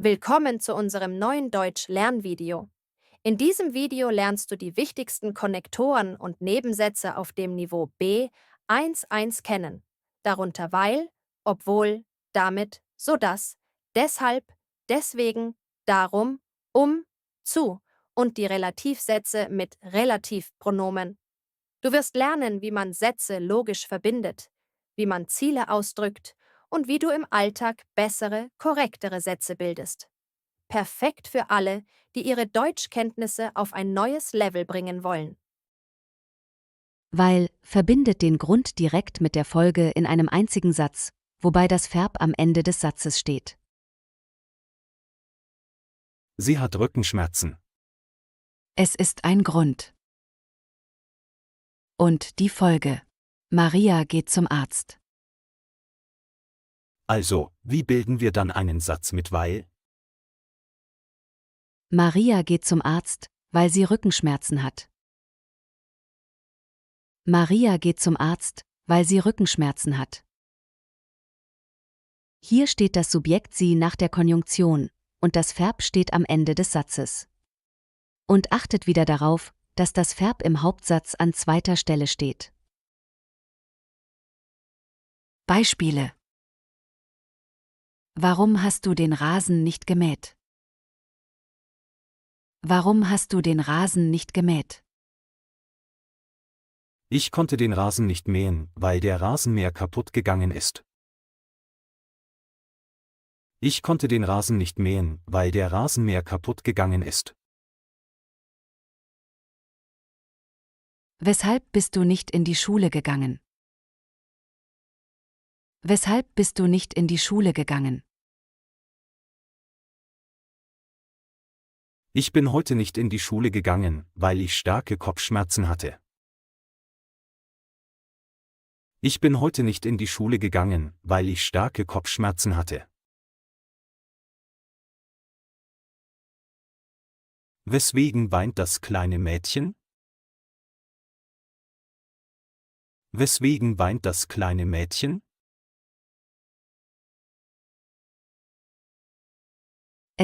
Willkommen zu unserem neuen Deutsch-Lernvideo. In diesem Video lernst du die wichtigsten Konnektoren und Nebensätze auf dem Niveau B1.1 kennen, darunter weil, obwohl, damit, sodass, deshalb, deswegen, darum, zu und die Relativsätze mit Relativpronomen. Du wirst lernen, wie man Sätze logisch verbindet, wie man Ziele ausdrückt und wie du im Alltag bessere, korrektere Sätze bildest. Perfekt für alle, die ihre Deutschkenntnisse auf ein neues Level bringen wollen. Weil verbindet den Grund direkt mit der Folge in einem einzigen Satz, wobei das Verb am Ende des Satzes steht. Sie hat Rückenschmerzen. Es ist ein Grund. Und die Folge. Maria geht zum Arzt. Also, wie bilden wir dann einen Satz mit weil? Maria geht zum Arzt, weil sie Rückenschmerzen hat. Maria geht zum Arzt, weil sie Rückenschmerzen hat. Hier steht das Subjekt sie nach der Konjunktion und das Verb steht am Ende des Satzes. Und achtet wieder darauf, dass das Verb im Hauptsatz an zweiter Stelle steht. Beispiele: Warum hast du den Rasen nicht gemäht? Warum hast du den Rasen nicht gemäht? Ich konnte den Rasen nicht mähen, weil der Rasenmäher kaputt gegangen ist. Ich konnte den Rasen nicht mähen, weil der Rasenmäher kaputt gegangen ist. Weshalb bist du nicht in die Schule gegangen? Weshalb bist du nicht in die Schule gegangen? Ich bin heute nicht in die Schule gegangen, weil ich starke Kopfschmerzen hatte. Ich bin heute nicht in die Schule gegangen, weil ich starke Kopfschmerzen hatte. Weswegen weint das kleine Mädchen? Weswegen weint das kleine Mädchen?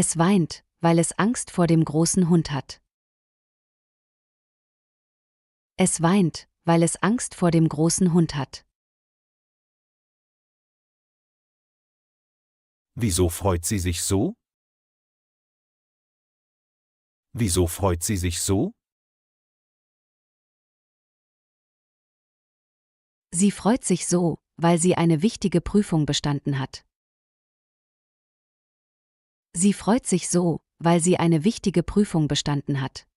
Es weint, weil es Angst vor dem großen Hund hat. Es weint, weil es Angst vor dem großen Hund hat. Wieso freut sie sich so? Wieso freut sie sich so? Sie freut sich so, weil sie eine wichtige Prüfung bestanden hat. Sie freut sich so, weil sie eine wichtige Prüfung bestanden hat.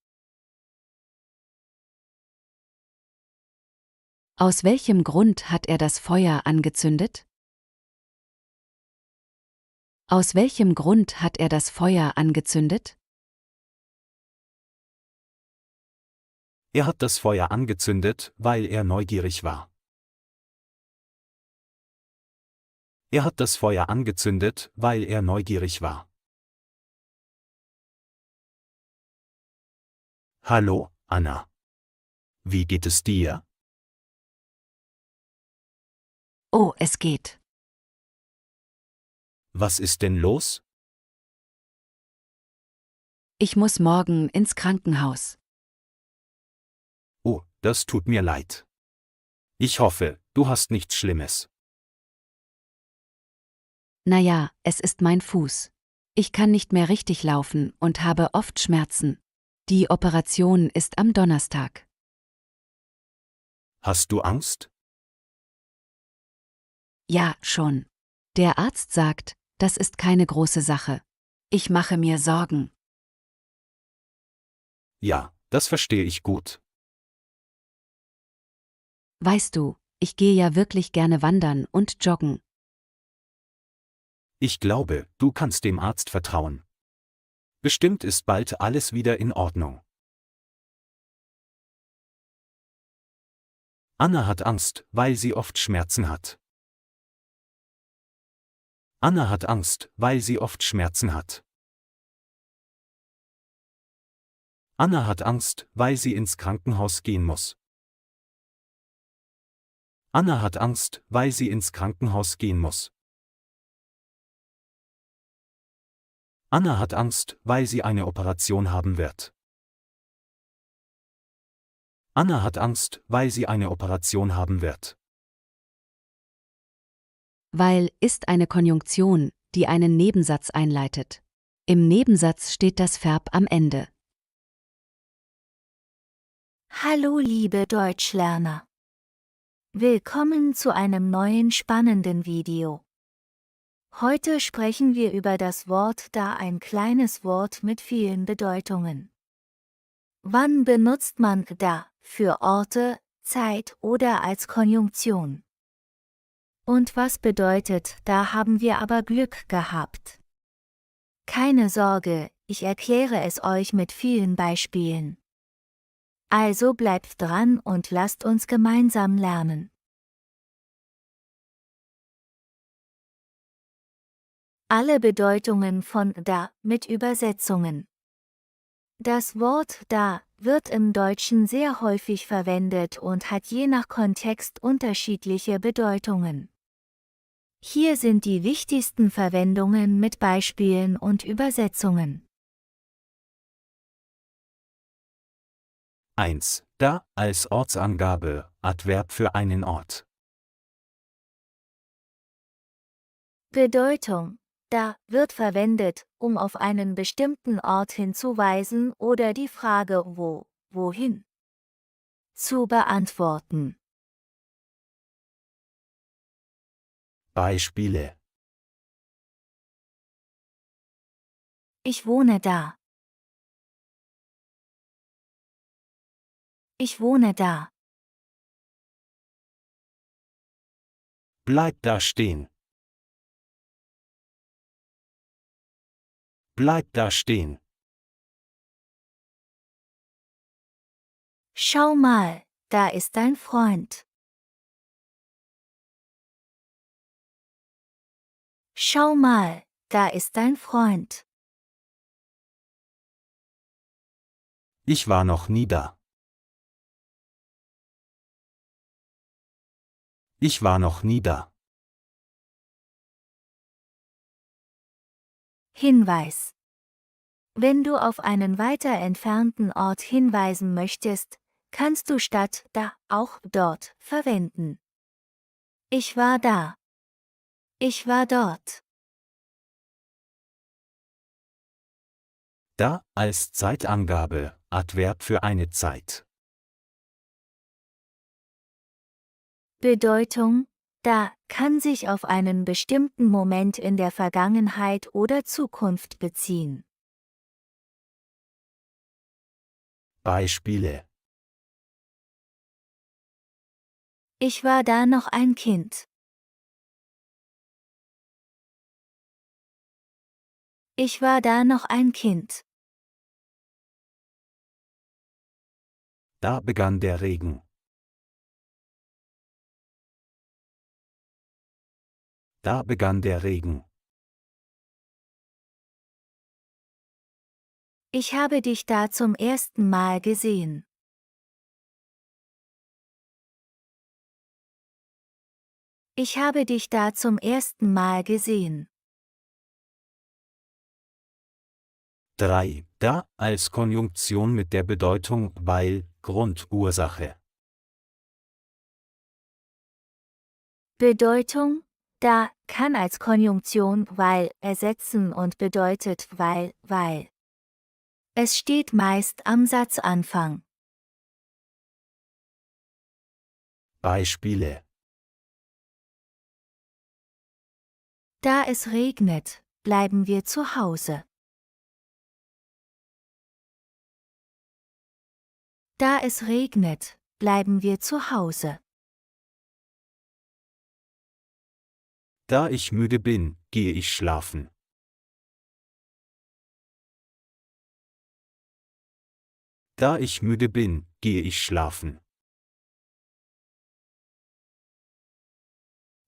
Aus welchem Grund hat er das Feuer angezündet? Aus welchem Grund hat er das Feuer angezündet? Er hat das Feuer angezündet, weil er neugierig war. Er hat das Feuer angezündet, weil er neugierig war. Hallo, Anna. Wie geht es dir? Oh, es geht. Was ist denn los? Ich muss morgen ins Krankenhaus. Oh, das tut mir leid. Ich hoffe, du hast nichts Schlimmes. Naja, es ist mein Fuß. Ich kann nicht mehr richtig laufen und habe oft Schmerzen. Die Operation ist am Donnerstag. Hast du Angst? Ja, schon. Der Arzt sagt, das ist keine große Sache. Ich mache mir Sorgen. Ja, das verstehe ich gut. Weißt du, ich gehe ja wirklich gerne wandern und joggen. Ich glaube, du kannst dem Arzt vertrauen. Bestimmt ist bald alles wieder in Ordnung. Anna hat Angst, weil sie oft Schmerzen hat. Anna hat Angst, weil sie oft Schmerzen hat. Anna hat Angst, weil sie ins Krankenhaus gehen muss. Anna hat Angst, weil sie ins Krankenhaus gehen muss. Anna hat Angst, weil sie eine Operation haben wird. Anna hat Angst, weil sie eine Operation haben wird. Weil ist eine Konjunktion, die einen Nebensatz einleitet. Im Nebensatz steht das Verb am Ende. Hallo liebe Deutschlerner! Willkommen zu einem neuen spannenden Video. Heute sprechen wir über das Wort da, ein kleines Wort mit vielen Bedeutungen. Wann benutzt man da für Orte, Zeit oder als Konjunktion? Und was bedeutet, da haben wir aber Glück gehabt? Keine Sorge, ich erkläre es euch mit vielen Beispielen. Also bleibt dran und lasst uns gemeinsam lernen. Alle Bedeutungen von da mit Übersetzungen. Das Wort da wird im Deutschen sehr häufig verwendet und hat je nach Kontext unterschiedliche Bedeutungen. Hier sind die wichtigsten Verwendungen mit Beispielen und Übersetzungen. 1. Da als Ortsangabe, Adverb für einen Ort. Bedeutung: Da wird verwendet, um auf einen bestimmten Ort hinzuweisen oder die Frage wo, wohin zu beantworten. Beispiele. Ich wohne da. Ich wohne da. Bleib da stehen. Bleib da stehen. Schau mal, da ist dein Freund. Schau mal, da ist dein Freund. Ich war noch nie da. Ich war noch nie da. Hinweis: Wenn du auf einen weiter entfernten Ort hinweisen möchtest, kannst du statt da auch dort verwenden. Ich war da. Ich war dort. Da als Zeitangabe, Adverb für eine Zeit. Bedeutung: Da kann sich auf einen bestimmten Moment in der Vergangenheit oder Zukunft beziehen. Beispiele. Ich war da noch ein Kind. Ich war da noch ein Kind. Da begann der Regen. Da begann der Regen. Ich habe dich da zum ersten Mal gesehen. Ich habe dich da zum ersten Mal gesehen. 3. Da als Konjunktion mit der Bedeutung weil, Grund, Ursache. Bedeutung: Da kann als Konjunktion weil ersetzen und bedeutet weil. Es steht meist am Satzanfang. Beispiele. Da es regnet, bleiben wir zu Hause. Da es regnet, bleiben wir zu Hause. Da ich müde bin, gehe ich schlafen. Da ich müde bin, gehe ich schlafen.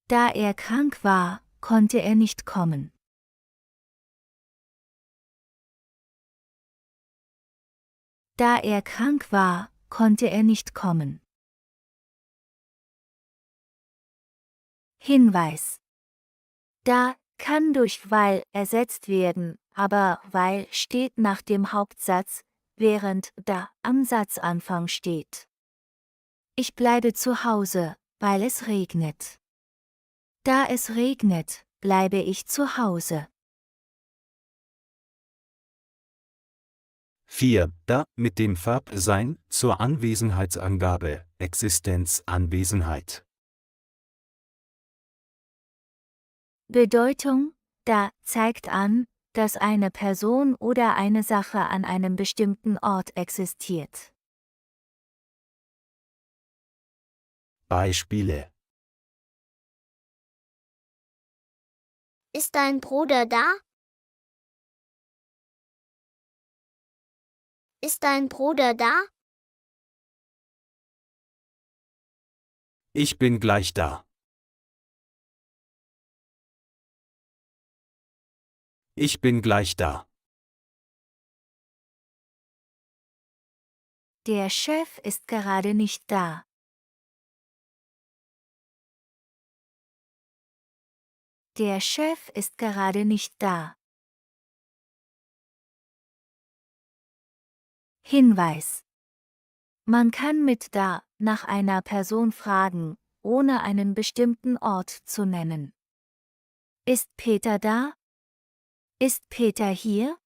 Da er krank war, konnte er nicht kommen. Da er krank war, konnte er nicht kommen. Hinweis: Da kann durch weil ersetzt werden, aber weil steht nach dem Hauptsatz, während da am Satzanfang steht. Ich bleibe zu Hause, weil es regnet. Da es regnet, bleibe ich zu Hause. 4. Da mit dem Verb sein zur Anwesenheitsangabe, Existenz, Anwesenheit. Bedeutung, da zeigt an, dass eine Person oder eine Sache an einem bestimmten Ort existiert. Beispiele: Ist dein Bruder da? Ist dein Bruder da? Ich bin gleich da. Ich bin gleich da. Der Chef ist gerade nicht da. Der Chef ist gerade nicht da. Hinweis: Man kann mit da nach einer Person fragen, ohne einen bestimmten Ort zu nennen. Ist Peter da? Ist Peter hier?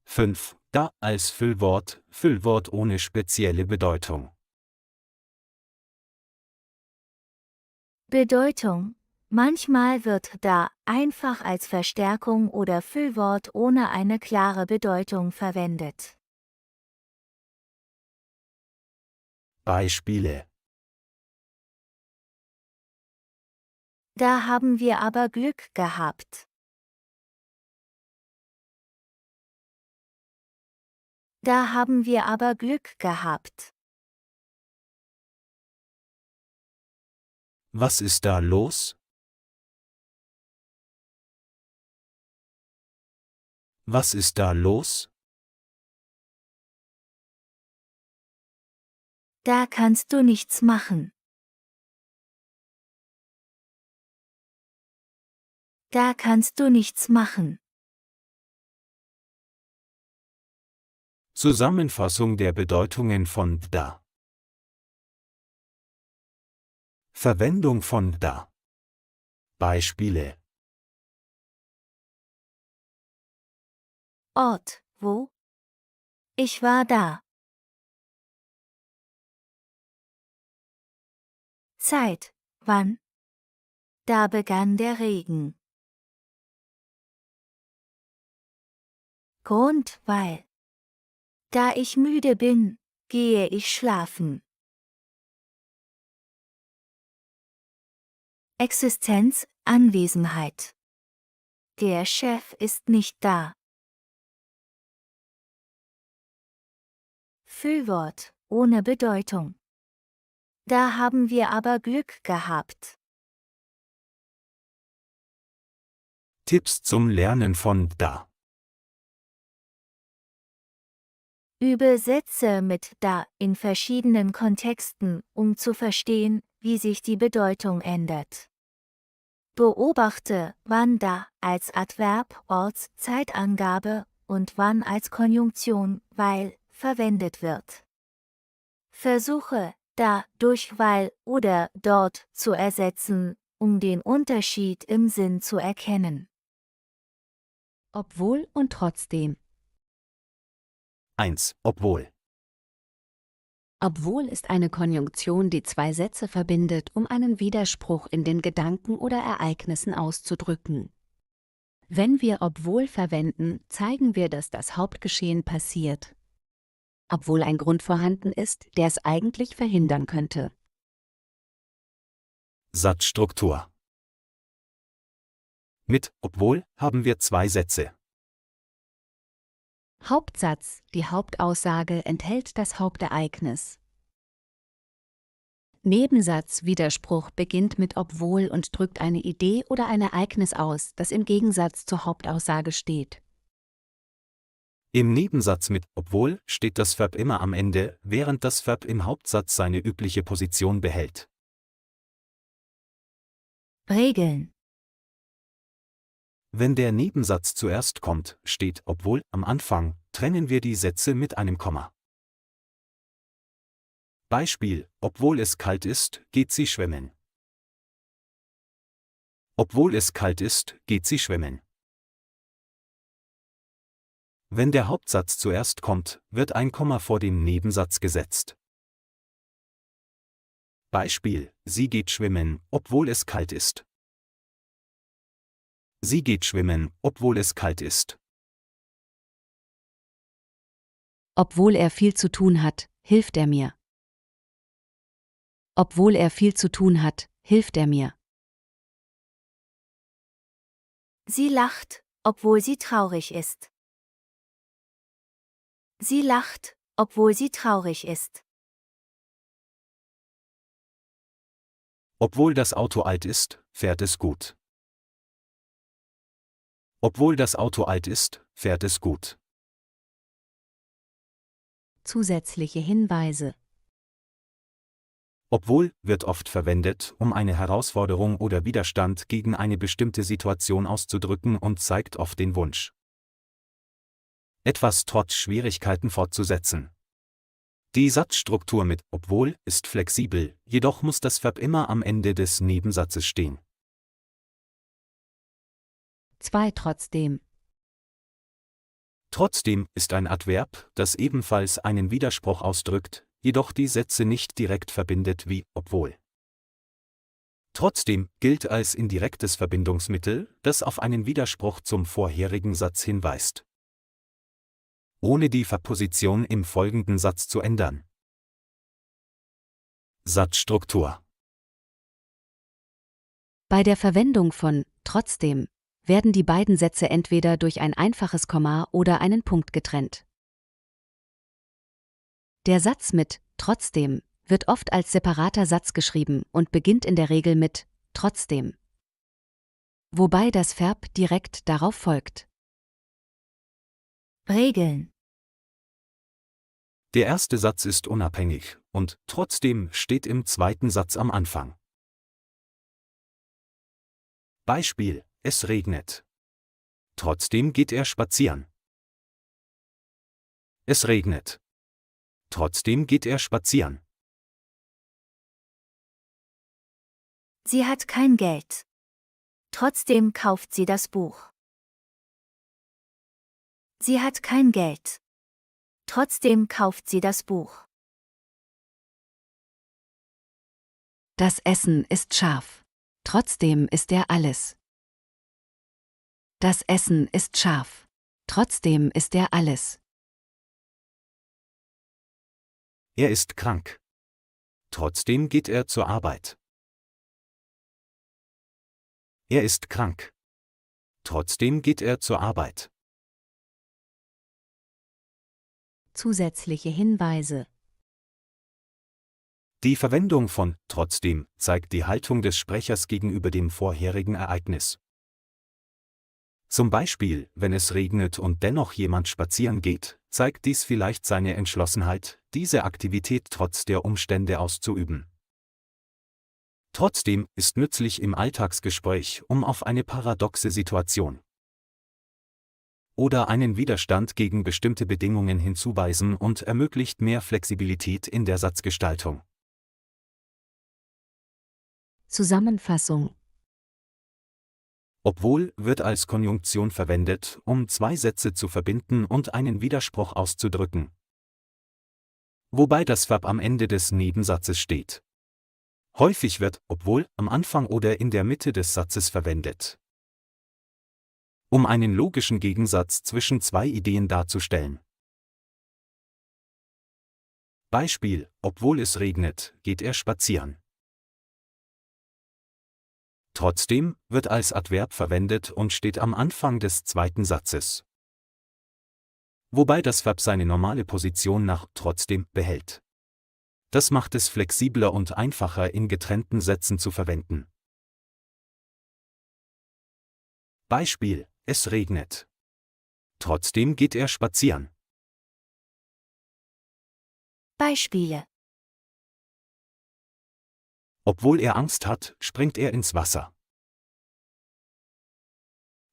5. Da als Füllwort, Füllwort ohne spezielle Bedeutung. Bedeutung: Manchmal wird da einfach als Verstärkung oder Füllwort ohne eine klare Bedeutung verwendet. Beispiele: Da haben wir aber Glück gehabt. Da haben wir aber Glück gehabt. Was ist da los? Was ist da los? Da kannst du nichts machen. Da kannst du nichts machen. Zusammenfassung der Bedeutungen von da. Verwendung von da. Beispiele: Ort, wo? Ich war da. Zeit, wann? Da begann der Regen. Grund, weil. Da ich müde bin, gehe ich schlafen. Existenz, Anwesenheit. Der Chef ist nicht da. Füllwort, ohne Bedeutung. Da haben wir aber Glück gehabt. Tipps zum Lernen von da. Übe Sätze mit da in verschiedenen Kontexten, um zu verstehen, wie sich die Bedeutung ändert. Beobachte, wann da als Adverb, Orts-, Zeitangabe und wann als Konjunktion, weil, verwendet wird. Versuche, da durch weil oder dort zu ersetzen, um den Unterschied im Sinn zu erkennen. Obwohl und trotzdem. 1. Obwohl. Obwohl ist eine Konjunktion, die zwei Sätze verbindet, um einen Widerspruch in den Gedanken oder Ereignissen auszudrücken. Wenn wir obwohl verwenden, zeigen wir, dass das Hauptgeschehen passiert, obwohl ein Grund vorhanden ist, der es eigentlich verhindern könnte. Satzstruktur. Mit obwohl haben wir zwei Sätze. Hauptsatz, die Hauptaussage enthält das Hauptereignis. Nebensatz, Widerspruch beginnt mit obwohl und drückt eine Idee oder ein Ereignis aus, das im Gegensatz zur Hauptaussage steht. Im Nebensatz mit obwohl steht das Verb immer am Ende, während das Verb im Hauptsatz seine übliche Position behält. Regeln. Wenn der Nebensatz zuerst kommt, steht obwohl am Anfang, trennen wir die Sätze mit einem Komma. Beispiel: Obwohl es kalt ist, geht sie schwimmen. Obwohl es kalt ist, geht sie schwimmen. Wenn der Hauptsatz zuerst kommt, wird ein Komma vor den Nebensatz gesetzt. Beispiel: Sie geht schwimmen, obwohl es kalt ist. Sie geht schwimmen, obwohl es kalt ist. Obwohl er viel zu tun hat, hilft er mir. Obwohl er viel zu tun hat, hilft er mir. Sie lacht, obwohl sie traurig ist. Sie lacht, obwohl sie traurig ist. Obwohl das Auto alt ist, fährt es gut. Obwohl das Auto alt ist, fährt es gut. Zusätzliche Hinweise. Obwohl wird oft verwendet, um eine Herausforderung oder Widerstand gegen eine bestimmte Situation auszudrücken und zeigt oft den Wunsch, etwas trotz Schwierigkeiten fortzusetzen. Die Satzstruktur mit obwohl ist flexibel, jedoch muss das Verb immer am Ende des Nebensatzes stehen. 2 Trotzdem. Trotzdem ist ein Adverb, das ebenfalls einen Widerspruch ausdrückt, jedoch die Sätze nicht direkt verbindet wie obwohl. Trotzdem gilt als indirektes Verbindungsmittel, das auf einen Widerspruch zum vorherigen Satz hinweist, ohne die Verposition im folgenden Satz zu ändern. Satzstruktur. Bei der Verwendung von trotzdem werden die beiden Sätze entweder durch ein einfaches Komma oder einen Punkt getrennt. Der Satz mit trotzdem wird oft als separater Satz geschrieben und beginnt in der Regel mit trotzdem, wobei das Verb direkt darauf folgt. Regeln. Der erste Satz ist unabhängig und trotzdem steht im zweiten Satz am Anfang. Beispiel: Es regnet. Trotzdem geht er spazieren. Es regnet. Trotzdem geht er spazieren. Sie hat kein Geld. Trotzdem kauft sie das Buch. Sie hat kein Geld. Trotzdem kauft sie das Buch. Das Essen ist scharf. Trotzdem isst er alles. Das Essen ist scharf. Trotzdem isst er alles. Er ist krank. Trotzdem geht er zur Arbeit. Er ist krank. Trotzdem geht er zur Arbeit. Zusätzliche Hinweise. Die Verwendung von trotzdem zeigt die Haltung des Sprechers gegenüber dem vorherigen Ereignis. Zum Beispiel, wenn es regnet und dennoch jemand spazieren geht, zeigt dies vielleicht seine Entschlossenheit, diese Aktivität trotz der Umstände auszuüben. Trotzdem ist nützlich im Alltagsgespräch, um auf eine paradoxe Situation oder einen Widerstand gegen bestimmte Bedingungen hinzuweisen und ermöglicht mehr Flexibilität in der Satzgestaltung. Zusammenfassung. Obwohl wird als Konjunktion verwendet, um zwei Sätze zu verbinden und einen Widerspruch auszudrücken, wobei das Verb am Ende des Nebensatzes steht. Häufig wird obwohl am Anfang oder in der Mitte des Satzes verwendet, um einen logischen Gegensatz zwischen zwei Ideen darzustellen. Beispiel: Obwohl es regnet, geht er spazieren. Trotzdem wird als Adverb verwendet und steht am Anfang des zweiten Satzes, wobei das Verb seine normale Position nach trotzdem behält. Das macht es flexibler und einfacher in getrennten Sätzen zu verwenden. Beispiel: Es regnet. Trotzdem geht er spazieren. Beispiele. Obwohl er Angst hat, springt er ins Wasser.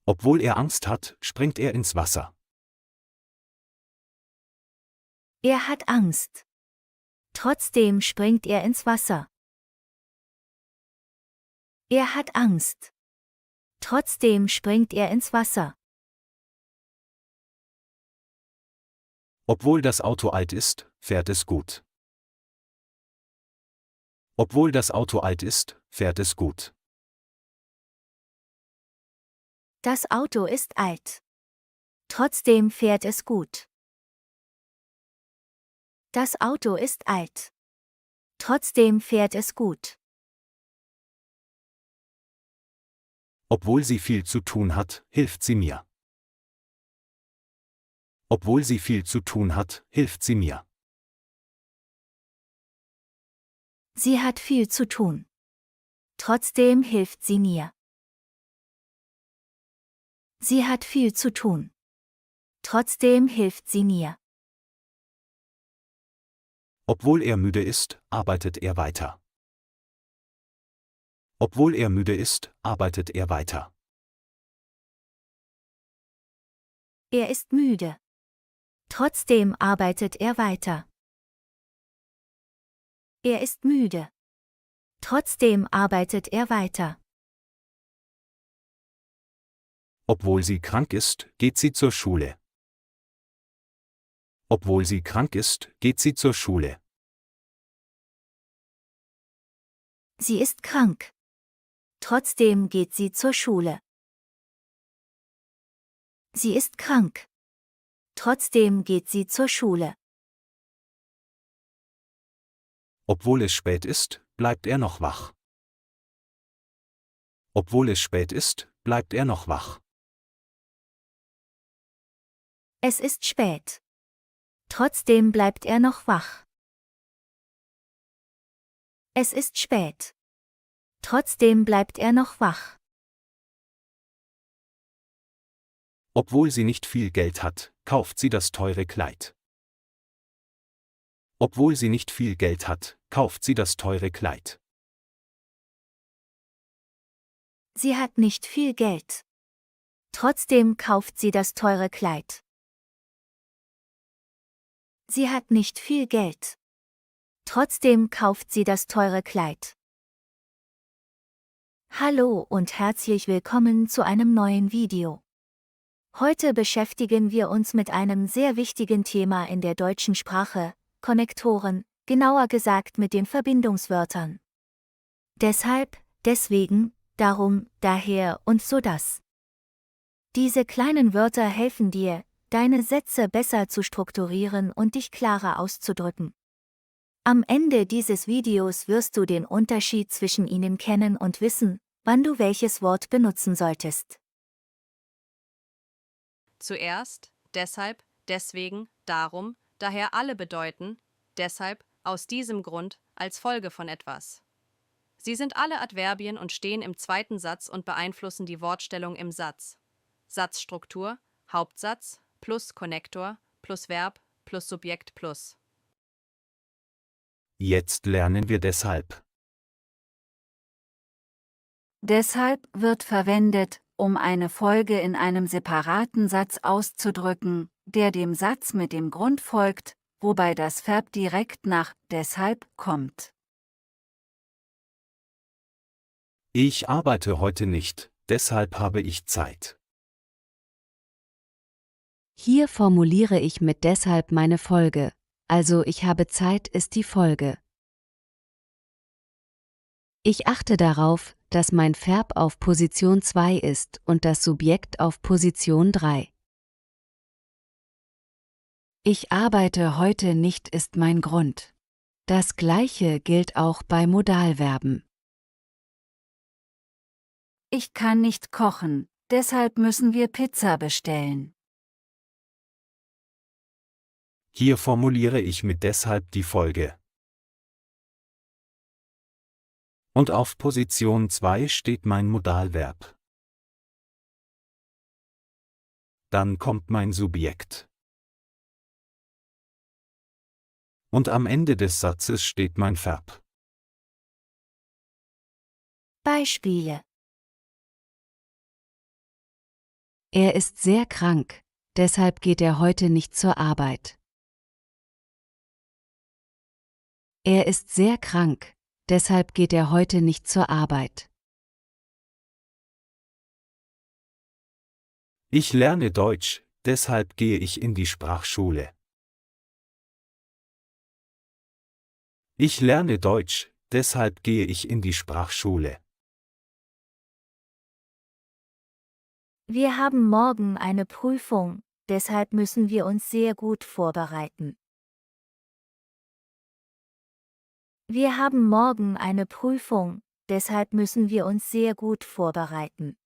Obwohl er Angst hat, springt er ins Wasser. Er hat Angst. Trotzdem springt er ins Wasser. Er hat Angst. Trotzdem springt er ins Wasser. Obwohl das Auto alt ist, fährt es gut. Obwohl das Auto alt ist, fährt es gut. Das Auto ist alt. Trotzdem fährt es gut. Das Auto ist alt. Trotzdem fährt es gut. Obwohl sie viel zu tun hat, hilft sie mir. Obwohl sie viel zu tun hat, hilft sie mir. Sie hat viel zu tun. Trotzdem hilft sie mir. Sie hat viel zu tun. Trotzdem hilft sie mir. Obwohl er müde ist, arbeitet er weiter. Obwohl er müde ist, arbeitet er weiter. Er ist müde. Trotzdem arbeitet er weiter. Er ist müde. Trotzdem arbeitet er weiter. Obwohl sie krank ist, geht sie zur Schule. Obwohl sie krank ist, geht sie zur Schule. Sie ist krank. Trotzdem geht sie zur Schule. Sie ist krank. Trotzdem geht sie zur Schule. Obwohl es spät ist, bleibt er noch wach. Obwohl es spät ist, bleibt er noch wach. Es ist spät. Trotzdem bleibt er noch wach. Es ist spät. Trotzdem bleibt er noch wach. Obwohl sie nicht viel Geld hat, kauft sie das teure Kleid. Obwohl sie nicht viel Geld hat, kauft sie das teure Kleid. Sie hat nicht viel Geld. Trotzdem kauft sie das teure Kleid. Sie hat nicht viel Geld. Trotzdem kauft sie das teure Kleid. Hallo und herzlich willkommen zu einem neuen Video. Heute beschäftigen wir uns mit einem sehr wichtigen Thema in der deutschen Sprache, Konnektoren, genauer gesagt mit den Verbindungswörtern. Deshalb, deswegen, darum, daher und so das. Diese kleinen Wörter helfen dir, deine Sätze besser zu strukturieren und dich klarer auszudrücken. Am Ende dieses Videos wirst du den Unterschied zwischen ihnen kennen und wissen, wann du welches Wort benutzen solltest. Zuerst, deshalb, deswegen, darum, daher alle bedeuten, deshalb, aus diesem Grund, als Folge von etwas. Sie sind alle Adverbien und stehen im zweiten Satz und beeinflussen die Wortstellung im Satz. Satzstruktur, Hauptsatz, plus Konnektor, plus Verb, plus Subjekt plus. Jetzt lernen wir deshalb. Deshalb wird verwendet, um eine Folge in einem separaten Satz auszudrücken, der dem Satz mit dem Grund folgt, wobei das Verb direkt nach deshalb kommt. Ich arbeite heute nicht, deshalb habe ich Zeit. Hier formuliere ich mit deshalb meine Folge, also ich habe Zeit ist die Folge. Ich achte darauf, dass mein Verb auf Position 2 ist und das Subjekt auf Position 3. Ich arbeite heute nicht ist mein Grund. Das Gleiche gilt auch bei Modalverben. Ich kann nicht kochen, deshalb müssen wir Pizza bestellen. Hier formuliere ich mit deshalb die Folge. Und auf Position 2 steht mein Modalverb. Dann kommt mein Subjekt. Und am Ende des Satzes steht mein Verb. Beispiele. Er ist sehr krank, deshalb geht er heute nicht zur Arbeit. Er ist sehr krank, deshalb geht er heute nicht zur Arbeit. Ich lerne Deutsch, deshalb gehe ich in die Sprachschule. Ich lerne Deutsch, deshalb gehe ich in die Sprachschule. Wir haben morgen eine Prüfung, deshalb müssen wir uns sehr gut vorbereiten. Wir haben morgen eine Prüfung, deshalb müssen wir uns sehr gut vorbereiten.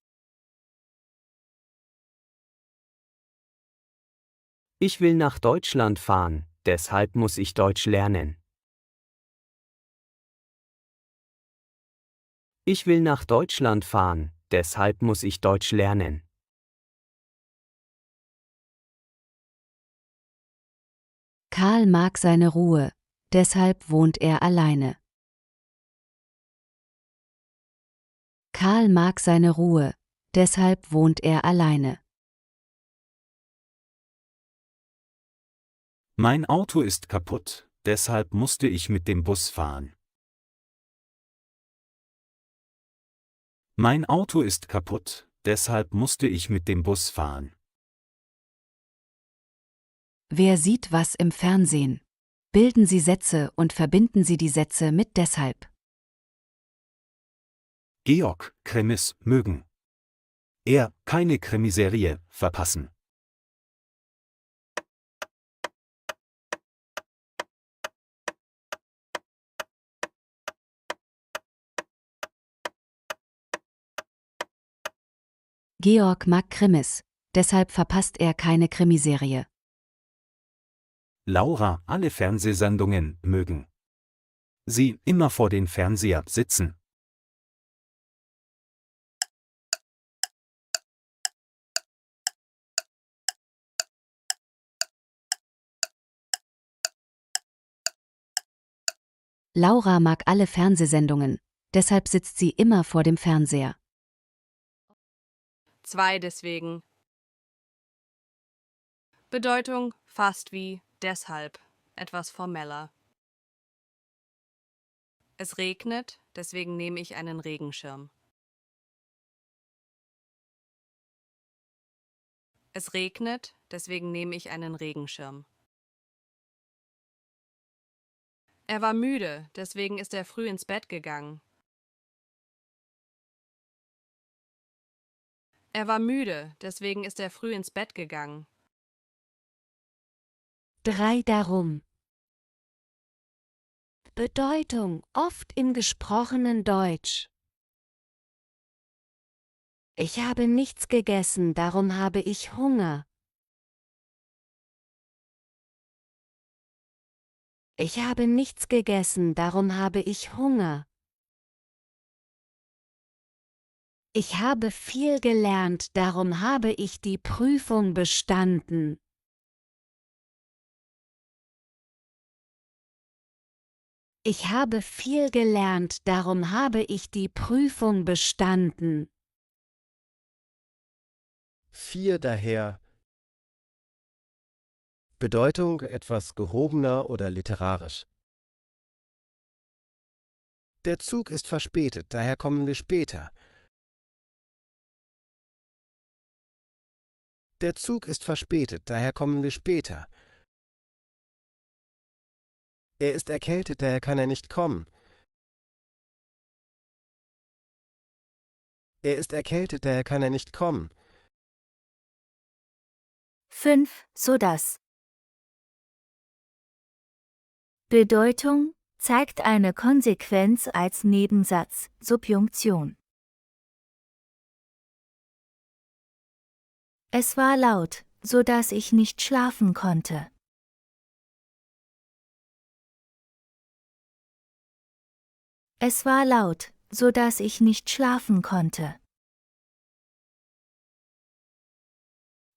Ich will nach Deutschland fahren, deshalb muss ich Deutsch lernen. Ich will nach Deutschland fahren, deshalb muss ich Deutsch lernen. Karl mag seine Ruhe, deshalb wohnt er alleine. Karl mag seine Ruhe, deshalb wohnt er alleine. Mein Auto ist kaputt, deshalb musste ich mit dem Bus fahren. Mein Auto ist kaputt, deshalb musste ich mit dem Bus fahren. Wer sieht was im Fernsehen? Bilden Sie Sätze und verbinden Sie die Sätze mit deshalb. Georg, Krimis, mögen. Er, keine Krimiserie, verpassen. Georg mag Krimis, deshalb verpasst er keine Krimiserie. Laura, alle Fernsehsendungen, mögen. Sie, immer vor den Fernseher sitzen. Laura mag alle Fernsehsendungen, deshalb sitzt sie immer vor dem Fernseher. 2 deswegen. Bedeutung fast wie deshalb, etwas formeller. Es regnet, deswegen nehme ich einen Regenschirm. Es regnet, deswegen nehme ich einen Regenschirm. Er war müde, deswegen ist er früh ins Bett gegangen. Er war müde, deswegen ist er früh ins Bett gegangen. 3 darum. Bedeutung oft im gesprochenen Deutsch. Ich habe nichts gegessen, darum habe ich Hunger. Ich habe nichts gegessen, darum habe ich Hunger. Ich habe viel gelernt, darum habe ich die Prüfung bestanden. Ich habe viel gelernt, darum habe ich die Prüfung bestanden. 4 daher. Bedeutung etwas gehobener oder literarisch. Der Zug ist verspätet, daher kommen wir später. Der Zug ist verspätet, daher kommen wir später. Er ist erkältet, daher kann er nicht kommen. Er ist erkältet, daher kann er nicht kommen. 5. Sodass. Bedeutung zeigt eine Konsequenz als Nebensatz, Subjunktion. Es war laut, so dass ich nicht schlafen konnte. Es war laut, so dass ich nicht schlafen konnte.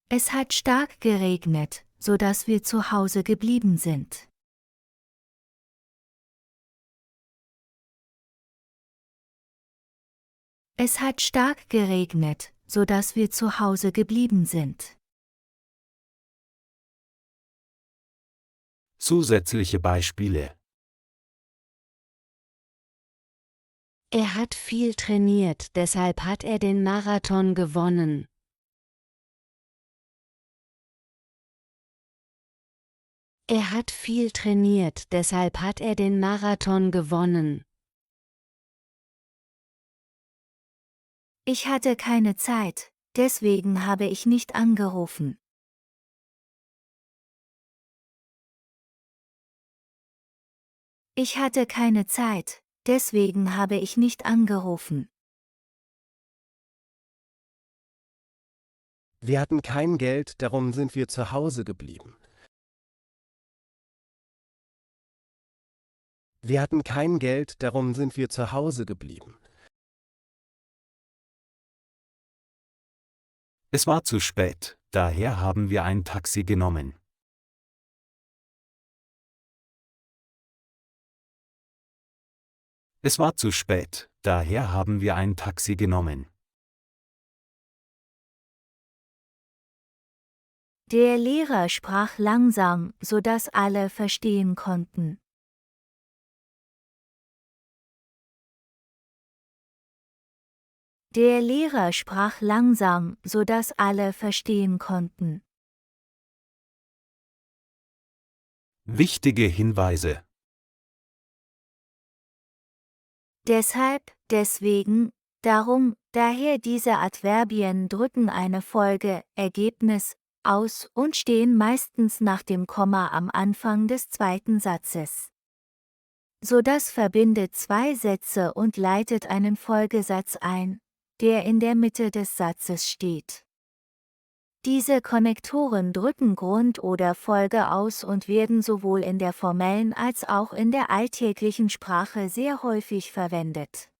Es hat stark geregnet, so dass wir zu Hause geblieben sind. Es hat stark geregnet, so dass wir zu Hause geblieben sind. Zusätzliche Beispiele. Er hat viel trainiert, deshalb hat er den Marathon gewonnen. Er hat viel trainiert, deshalb hat er den Marathon gewonnen. Ich hatte keine Zeit, deswegen habe ich nicht angerufen. Ich hatte keine Zeit, deswegen habe ich nicht angerufen. Wir hatten kein Geld, darum sind wir zu Hause geblieben. Wir hatten kein Geld, darum sind wir zu Hause geblieben. Es war zu spät, daher haben wir ein Taxi genommen. Es war zu spät, daher haben wir ein Taxi genommen. Der Lehrer sprach langsam, so dass alle verstehen konnten. Der Lehrer sprach langsam, so dass alle verstehen konnten. Wichtige Hinweise. Deshalb, deswegen, darum, daher diese Adverbien drücken eine Folge, Ergebnis, aus und stehen meistens nach dem Komma am Anfang des zweiten Satzes. So das verbindet zwei Sätze und leitet einen Folgesatz ein, der in der Mitte des Satzes steht. Diese Konnektoren drücken Grund oder Folge aus und werden sowohl in der formellen als auch in der alltäglichen Sprache sehr häufig verwendet.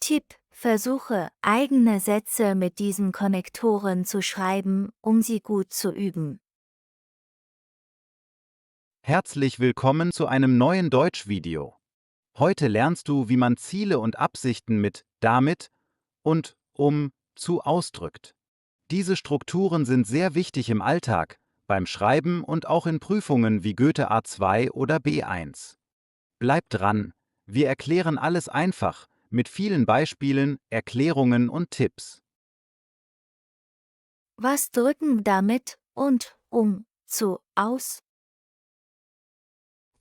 Tipp: Versuche, eigene Sätze mit diesen Konnektoren zu schreiben, um sie gut zu üben. Herzlich willkommen zu einem neuen Deutschvideo. Heute lernst du, wie man Ziele und Absichten mit damit und zu ausdrückt. Diese Strukturen sind sehr wichtig im Alltag, beim Schreiben und auch in Prüfungen wie Goethe A2 oder B1. Bleib dran, wir erklären alles einfach, mit vielen Beispielen, Erklärungen und Tipps. Was drücken damit und zu aus?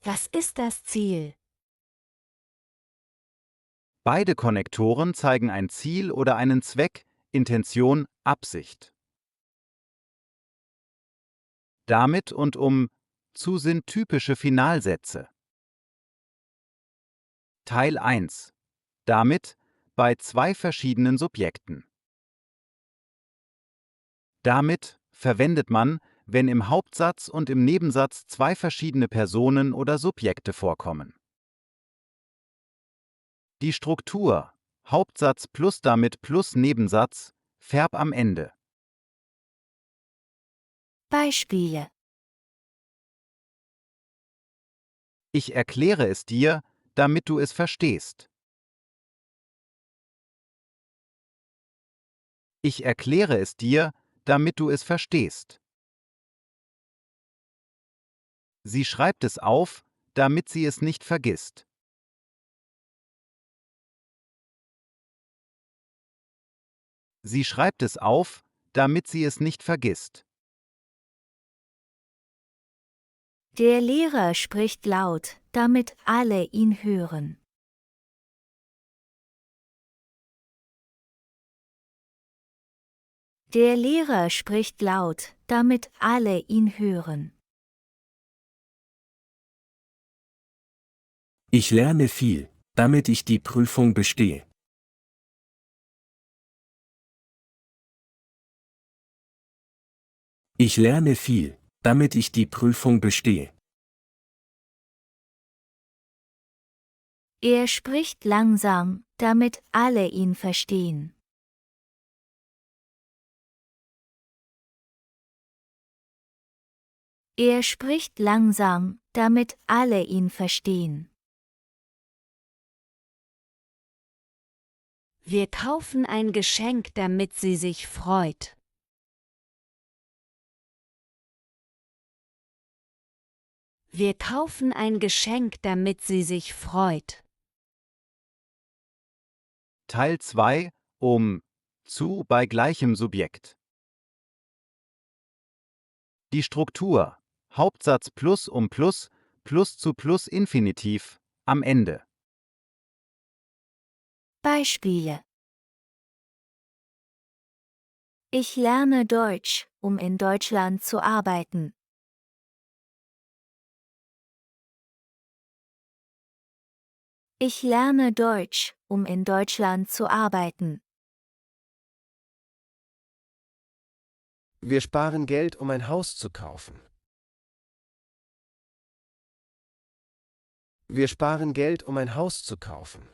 Was ist das Ziel? Beide Konnektoren zeigen ein Ziel oder einen Zweck, Intention, Absicht. Damit und zu sind typische Finalsätze. Teil 1. Damit bei zwei verschiedenen Subjekten. Damit verwendet man, wenn im Hauptsatz und im Nebensatz zwei verschiedene Personen oder Subjekte vorkommen. Die Struktur Hauptsatz plus damit plus Nebensatz, Verb am Ende. Beispiele: Ich erkläre es dir, damit du es verstehst. Ich erkläre es dir, damit du es verstehst. Sie schreibt es auf, damit sie es nicht vergisst. Sie schreibt es auf, damit sie es nicht vergisst. Der Lehrer spricht laut, damit alle ihn hören. Der Lehrer spricht laut, damit alle ihn hören. Ich lerne viel, damit ich die Prüfung bestehe. Ich lerne viel, damit ich die Prüfung bestehe. Er spricht langsam, damit alle ihn verstehen. Er spricht langsam, damit alle ihn verstehen. Wir kaufen ein Geschenk, damit sie sich freut. Wir kaufen ein Geschenk, damit sie sich freut. Teil 2 zu bei gleichem Subjekt. Die Struktur. Hauptsatz plus plus zu plus Infinitiv am Ende. Beispiele. Ich lerne Deutsch, um in Deutschland zu arbeiten. Ich lerne Deutsch, um in Deutschland zu arbeiten. Wir sparen Geld, um ein Haus zu kaufen. Wir sparen Geld, um ein Haus zu kaufen.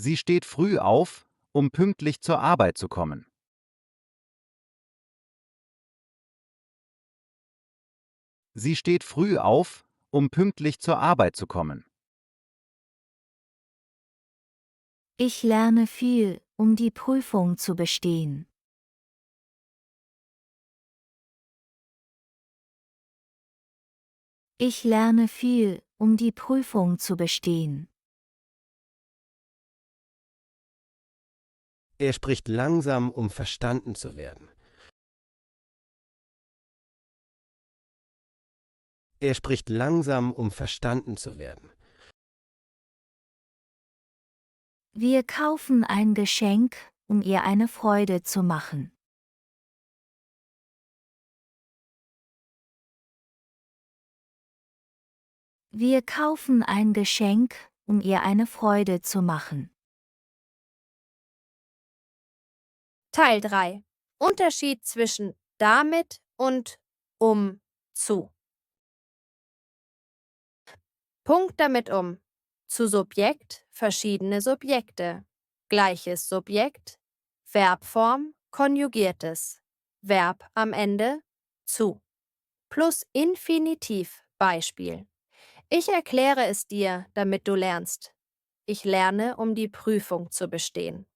Sie steht früh auf, um pünktlich zur Arbeit zu kommen. Sie steht früh auf, um pünktlich zur Arbeit zu kommen. Ich lerne viel, um die Prüfung zu bestehen. Ich lerne viel, um die Prüfung zu bestehen. Er spricht langsam, um verstanden zu werden. Er spricht langsam, um verstanden zu werden. Wir kaufen ein Geschenk, um ihr eine Freude zu machen. Wir kaufen ein Geschenk, um ihr eine Freude zu machen. Teil 3. Unterschied zwischen damit und zu. Punkt damit um. Zu Subjekt verschiedene Subjekte. Gleiches Subjekt, Verbform, konjugiertes. Verb am Ende, zu. Plus Infinitiv, Beispiel. Ich erkläre es dir, damit du lernst. Ich lerne, um die Prüfung zu bestehen.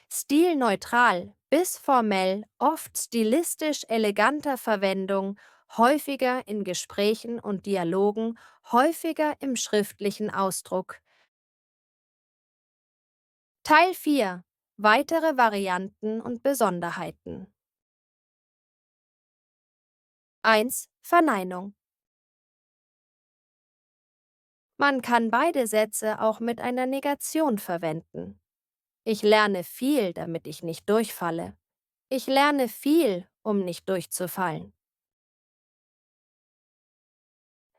Stilneutral bis formell, oft stilistisch eleganter Verwendung, häufiger in Gesprächen und Dialogen, häufiger im schriftlichen Ausdruck. Teil 4. Weitere Varianten und Besonderheiten. 1. Verneinung. Man kann beide Sätze auch mit einer Negation verwenden. Ich lerne viel, damit ich nicht durchfalle. Ich lerne viel, um nicht durchzufallen.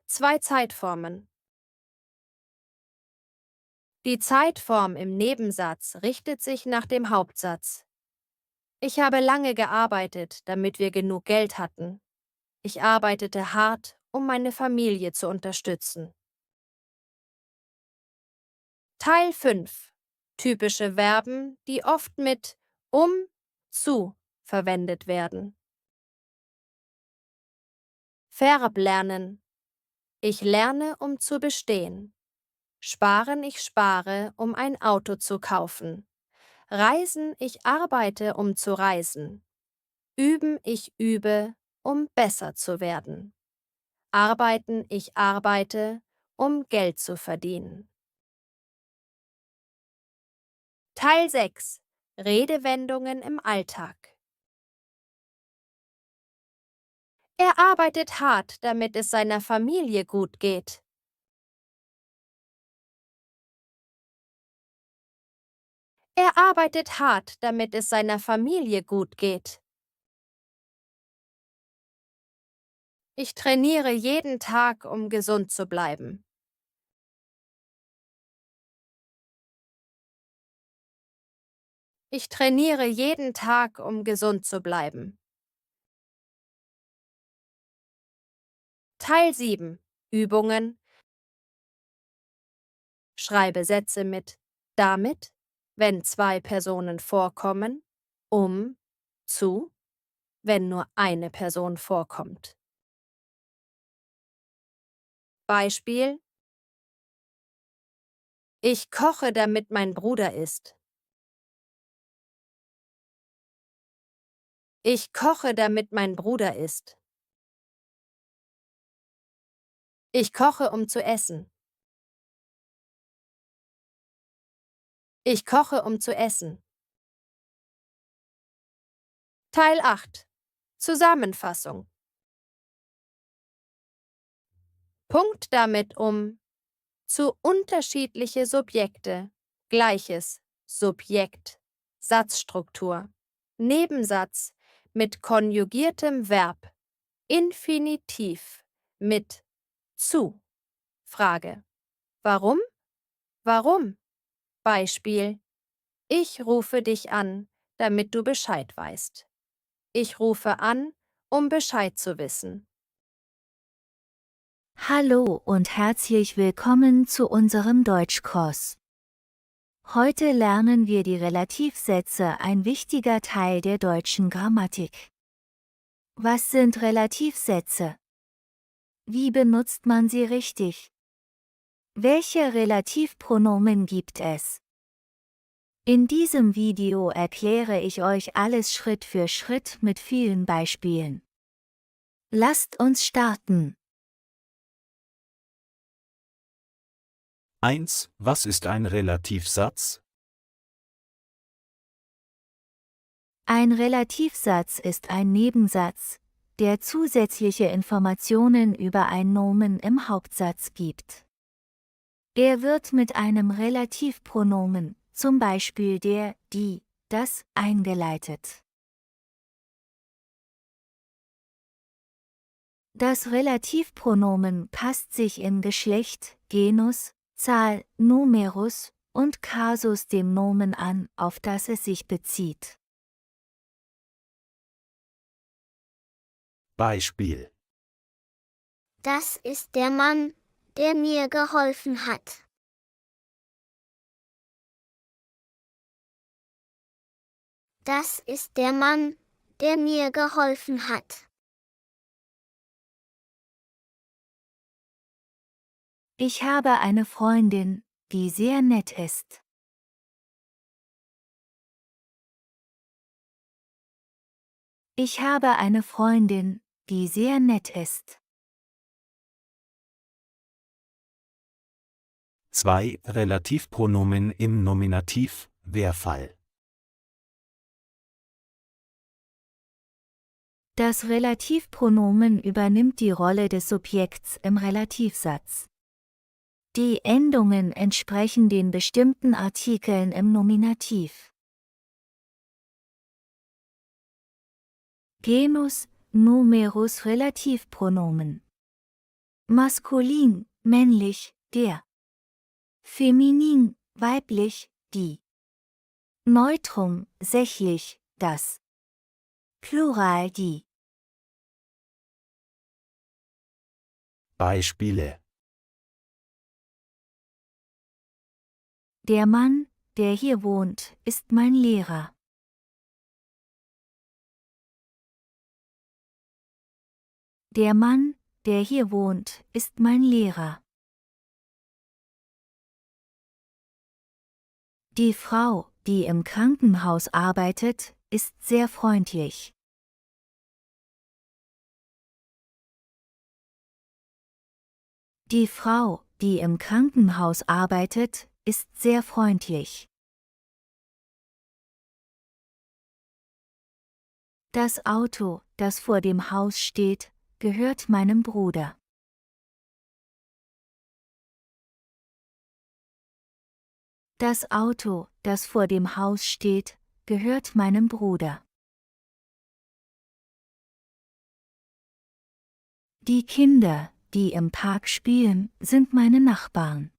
2 Zeitformen. Die Zeitform im Nebensatz richtet sich nach dem Hauptsatz. Ich habe lange gearbeitet, damit wir genug Geld hatten. Ich arbeitete hart, um meine Familie zu unterstützen. Teil 5. Typische Verben, die oft mit zu verwendet werden. Verb lernen. Ich lerne, um zu bestehen. Sparen, ich spare, um ein Auto zu kaufen. Reisen, ich arbeite, um zu reisen. Üben, ich übe, um besser zu werden. Arbeiten, ich arbeite, um Geld zu verdienen. Teil 6. Redewendungen im Alltag. Er arbeitet hart, damit es seiner Familie gut geht. Er arbeitet hart, damit es seiner Familie gut geht. Ich trainiere jeden Tag, um gesund zu bleiben. Ich trainiere jeden Tag, um gesund zu bleiben. Teil 7. Übungen. Schreibe Sätze mit damit, wenn 2 Personen vorkommen, zu, wenn nur eine Person vorkommt. Beispiel: Ich koche, damit mein Bruder isst. Ich koche, damit mein Bruder isst. Ich koche, um zu essen. Ich koche, um zu essen. Teil 8. Zusammenfassung. Punkt damit zu unterschiedliche Subjekte, Gleiches, Subjekt, Satzstruktur, Nebensatz mit konjugiertem Verb, Infinitiv mit zu. Frage. Warum? Warum? Beispiel. Ich rufe dich an, damit du Bescheid weißt. Ich rufe an, um Bescheid zu wissen. Hallo und herzlich willkommen zu unserem Deutschkurs. Heute lernen wir die Relativsätze, ein wichtiger Teil der deutschen Grammatik. Was sind Relativsätze? Wie benutzt man sie richtig? Welche Relativpronomen gibt es? In diesem Video erkläre ich euch alles Schritt für Schritt mit vielen Beispielen. Lasst uns starten. 1. Was ist ein Relativsatz? Ein Relativsatz ist ein Nebensatz, der zusätzliche Informationen über ein Nomen im Hauptsatz gibt. Er wird mit einem Relativpronomen, zum Beispiel der, die, das, eingeleitet. Das Relativpronomen passt sich in Geschlecht, Genus, Zahl, Numerus und Kasus dem Nomen an, auf das es sich bezieht. Beispiel. Das ist der Mann, der mir geholfen hat. Das ist der Mann, der mir geholfen hat. Ich habe eine Freundin, die sehr nett ist. Ich habe eine Freundin, die sehr nett ist. 2. Relativpronomen im Nominativ, Wer-Fall. Das Relativpronomen übernimmt die Rolle des Subjekts im Relativsatz. Die Endungen entsprechen den bestimmten Artikeln im Nominativ. Genus, Numerus Relativpronomen. Maskulin, männlich, der. Feminin, weiblich, die. Neutrum, sächlich, das. Plural, die. Beispiele. Der Mann, der hier wohnt, ist mein Lehrer. Der Mann, der hier wohnt, ist mein Lehrer. Die Frau, die im Krankenhaus arbeitet, ist sehr freundlich. Die Frau, die im Krankenhaus arbeitet, ist sehr freundlich. Das Auto, das vor dem Haus steht, gehört meinem Bruder. Das Auto, das vor dem Haus steht, gehört meinem Bruder. Die Kinder, die im Park spielen, sind meine Nachbarn.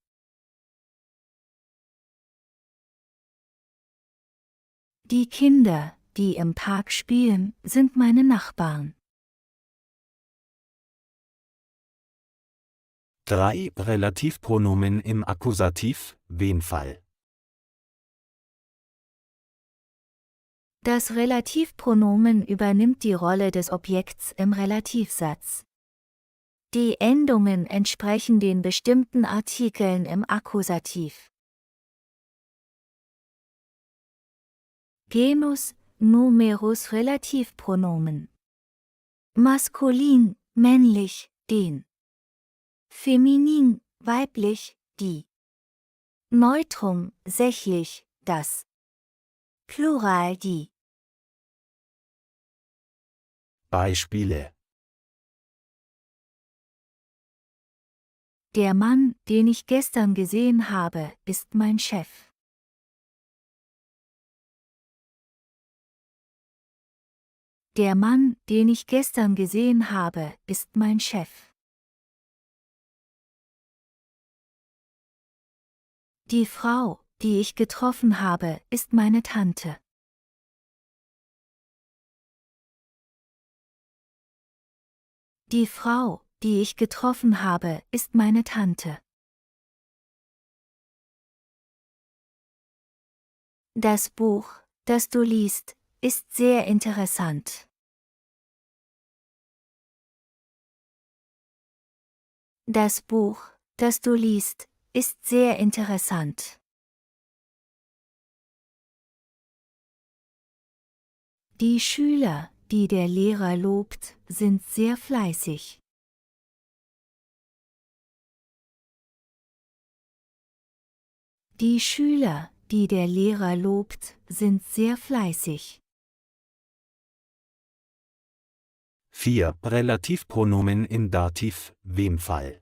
Die Kinder, die im Park spielen, sind meine Nachbarn. 3. Relativpronomen im Akkusativ, Wen-Fall. Das Relativpronomen übernimmt die Rolle des Objekts im Relativsatz. Die Endungen entsprechen den bestimmten Artikeln im Akkusativ. Genus, Numerus Relativpronomen. Maskulin, männlich, den. Feminin, weiblich, die. Neutrum, sächlich, das. Plural, die. Beispiele. Der Mann, den ich gestern gesehen habe, ist mein Chef. Der Mann, den ich gestern gesehen habe, ist mein Chef. Die Frau, die ich getroffen habe, ist meine Tante. Die Frau, die ich getroffen habe, ist meine Tante. Das Buch, das du liest, ist sehr interessant. Das Buch, das du liest, ist sehr interessant. Die Schüler, die der Lehrer lobt, sind sehr fleißig. Die Schüler, die der Lehrer lobt, sind sehr fleißig. 4. Relativpronomen im Dativ, Wem-Fall.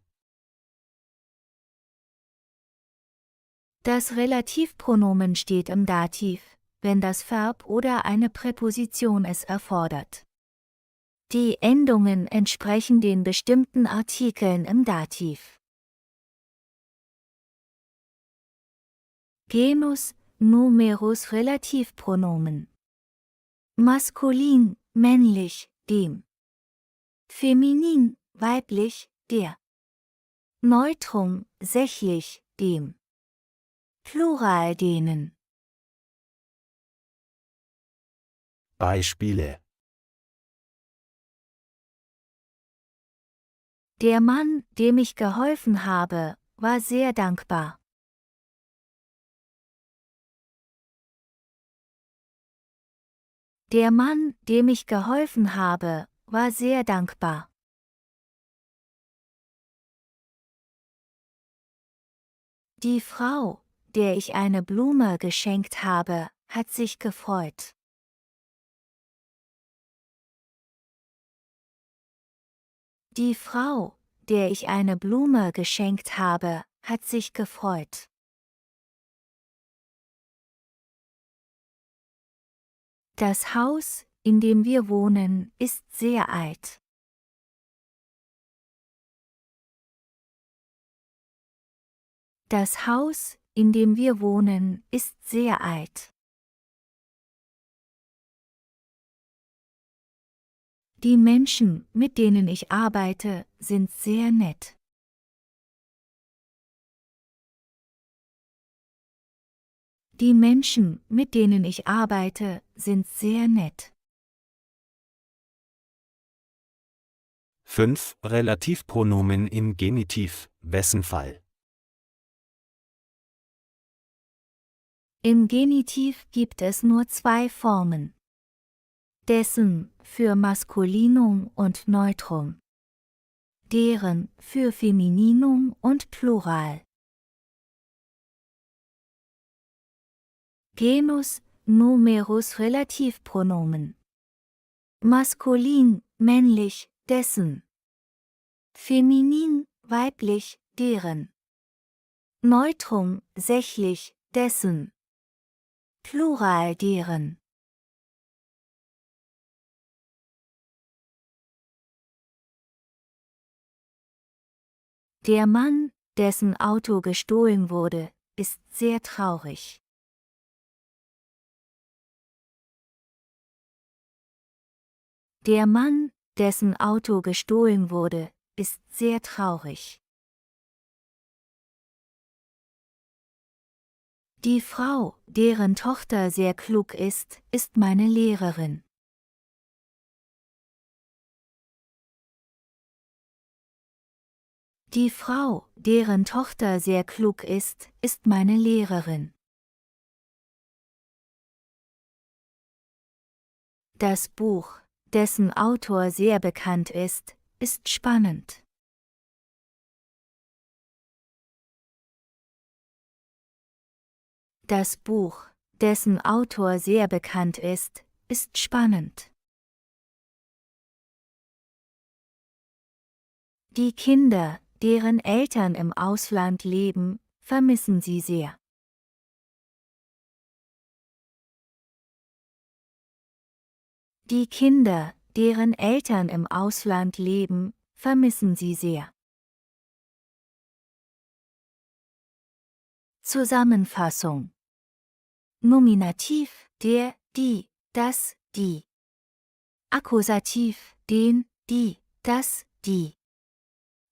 Das Relativpronomen steht im Dativ, wenn das Verb oder eine Präposition es erfordert. Die Endungen entsprechen den bestimmten Artikeln im Dativ. Genus, Numerus Relativpronomen. Maskulin, männlich, dem. Feminin, weiblich, der. Neutrum, sächlich, dem. Plural, denen. Beispiele. Der Mann, dem ich geholfen habe, war sehr dankbar. Der Mann, dem ich geholfen habe, war sehr dankbar. Die Frau, der ich eine Blume geschenkt habe, hat sich gefreut. Die Frau, der ich eine Blume geschenkt habe, hat sich gefreut. Das Haus, in dem wir wohnen, ist sehr alt. Das Haus, in dem wir wohnen, ist sehr alt. Die Menschen, mit denen ich arbeite, sind sehr nett. Die Menschen, mit denen ich arbeite, sind sehr nett. 5. Relativpronomen im Genitiv, wessen Fall. Im Genitiv gibt es nur zwei Formen. Dessen für Maskulinum und Neutrum. Deren für Femininum und Plural. Genus, Numerus Relativpronomen. Maskulin, männlich, dessen. Feminin, weiblich, deren. Neutrum, sächlich, dessen. Plural, deren. Der Mann, dessen Auto gestohlen wurde, ist sehr traurig. Der Mann, dessen Auto gestohlen wurde, ist sehr traurig. Die Frau, deren Tochter sehr klug ist meine Lehrerin. Die Frau, deren Tochter sehr klug ist meine Lehrerin. Das Buch, dessen Autor sehr bekannt ist spannend. Das Buch, dessen Autor sehr bekannt ist spannend. Die Kinder, deren Eltern im Ausland leben, vermissen sie sehr. Die Kinder, deren Eltern im Ausland leben, vermissen sie sehr. Zusammenfassung: Nominativ, der, die, das, die. Akkusativ, den, die, das, die.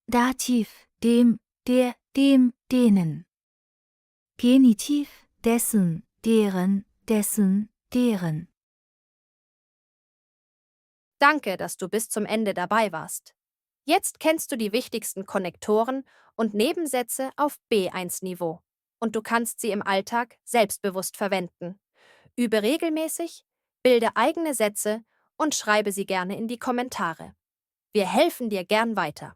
Dativ, dem, der, dem, denen. Genitiv, dessen, deren, dessen, deren. Danke, dass du bis zum Ende dabei warst. Jetzt kennst du die wichtigsten Konnektoren und Nebensätze auf B1-Niveau und du kannst sie im Alltag selbstbewusst verwenden. Übe regelmäßig, bilde eigene Sätze und schreibe sie gerne in die Kommentare. Wir helfen dir gern weiter.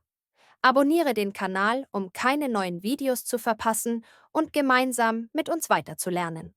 Abonniere den Kanal, um keine neuen Videos zu verpassen und gemeinsam mit uns weiterzulernen.